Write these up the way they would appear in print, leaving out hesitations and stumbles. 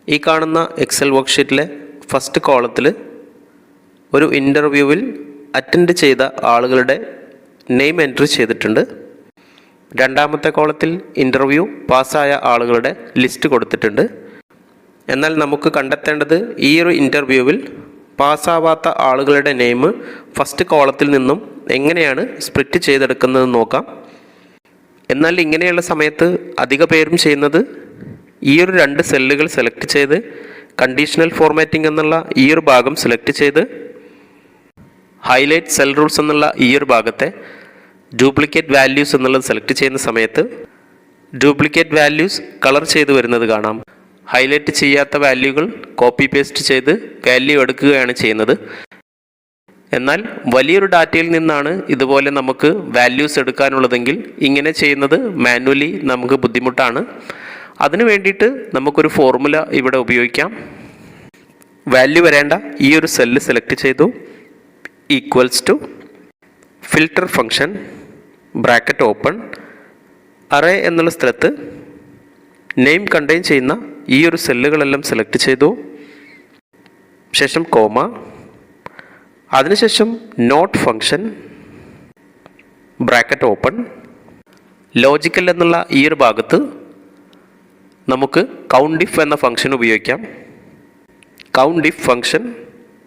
ഈ കാണുന്ന Excel വർക്ക്ഷീറ്റിലെ first കോളത്തിൽ ഒരു ഇൻ്റർവ്യൂവിൽ അറ്റൻഡ് ചെയ്ത ആളുകളുടെ നെയിം എൻട്രി ചെയ്തിട്ടുണ്ട്. രണ്ടാമത്തെ കോളത്തിൽ ഇൻ്റർവ്യൂ പാസ്സായ ആളുകളുടെ ലിസ്റ്റ് കൊടുത്തിട്ടുണ്ട്. എന്നാൽ നമുക്ക് കണ്ടെത്തേണ്ടത് ഈ ഒരു ഇൻ്റർവ്യൂവിൽ പാസ്സാവാത്ത ആളുകളുടെ നെയിം ഫസ്റ്റ് കോളത്തിൽ നിന്നും എങ്ങനെയാണ് സ്പ്ലിറ്റ് ചെയ്തെടുക്കുന്നതെന്ന് നോക്കാം. എന്നാൽ ഇങ്ങനെയുള്ള സമയത്ത് അധിക പേരും ചെയ്യുന്നത് ഈ ഒരു 2 സെല്ലുകൾ സെലക്ട് ചെയ്ത് കണ്ടീഷണൽ ഫോർമാറ്റിംഗ് എന്നുള്ള ഈ ഒരു ഭാഗം സെലക്ട് ചെയ്ത് ഹൈലൈറ്റ് സെൽ റൂൾസ് എന്നുള്ള ഈ ഒരു ഭാഗത്തെ ഡ്യൂപ്ലിക്കേറ്റ് വാല്യൂസ് എന്നുള്ളത് സെലക്ട് ചെയ്യുന്ന സമയത്ത് ഡ്യൂപ്ലിക്കേറ്റ് വാല്യൂസ് കളർ ചെയ്ത് വരുന്നത് കാണാം. ഹൈലൈറ്റ് ചെയ്യാത്ത വാല്യൂകൾ കോപ്പി പേസ്റ്റ് ചെയ്ത് വാല്യൂ എടുക്കുകയാണ് ചെയ്യുന്നത്. എന്നാൽ വലിയൊരു ഡാറ്റയിൽ നിന്നാണ് ഇതുപോലെ നമുക്ക് വാല്യൂസ് എടുക്കാനുള്ളതെങ്കിൽ ഇങ്ങനെ ചെയ്യുന്നത് മാനുവലി നമുക്ക് ബുദ്ധിമുട്ടാണ്. അതിനു വേണ്ടിയിട്ട് നമുക്കൊരു ഫോർമുല ഇവിടെ ഉപയോഗിക്കാം. വാല്യൂ വരേണ്ട ഈ ഒരു സെല്ല് സെലക്ട് ചെയ്തു, equals to filter function bracket open array എന്നുള്ള സ്ഥലത്ത് നെയിം കണ്ടെയ്ൻ ചെയ്യുന്ന ഈ ഒരു സെല്ലുകളെല്ലാം സെലക്ട് ചെയ്തു, ശേഷം കോമ, അതിനുശേഷം not function bracket open logical എന്നുള്ള ഈ ഒരു ഭാഗത്ത് നമുക്ക് കൗണ്ട് ഇഫ് എന്ന ഫംഗ്ഷൻ ഉപയോഗിക്കാം. Count if function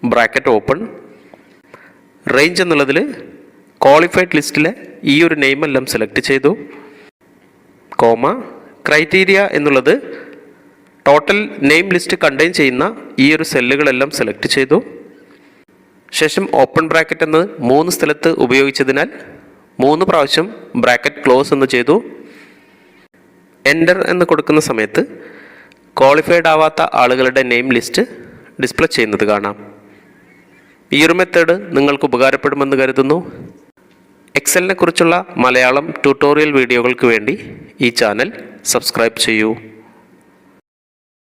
bracket open range എന്നുള്ളതിൽ ക്വാളിഫൈഡ് ലിസ്റ്റിലെ ഈ ഒരു നെയിമെല്ലാം സെലക്ട് ചെയ്തു, കോമ ക്രൈറ്റീരിയ എന്നുള്ളത് ടോട്ടൽ നെയിം ലിസ്റ്റ് കണ്ടെയ്ൻ ചെയ്യുന്ന ഈ ഒരു സെല്ലുകളെല്ലാം സെലക്ട് ചെയ്തു, ശേഷം ഓപ്പൺ ബ്രാക്കറ്റ് എന്ന് 3 സ്ഥലത്ത് ഉപയോഗിച്ചതിനാൽ 3 പ്രാവശ്യം ബ്രാക്കറ്റ് ക്ലോസ് എന്ന് ചെയ്തു. എൻ്റർ എന്ന് കൊടുക്കുന്ന സമയത്ത് ക്വാളിഫൈഡ് ആവാത്ത ആളുകളുടെ നെയിം ലിസ്റ്റ് ഡിസ്പ്ലേ ചെയ്യുന്നത് കാണാം. ഈ ഒരു മെത്തേഡ് നിങ്ങൾക്ക് ഉപകാരപ്പെടുമെന്ന് കരുതുന്നു. എക്സലിനെ കുറിച്ചുള്ള മലയാളം ട്യൂട്ടോറിയൽ വീഡിയോകൾക്ക് വേണ്ടി ഈ ചാനൽ സബ്സ്ക്രൈബ് ചെയ്യൂ.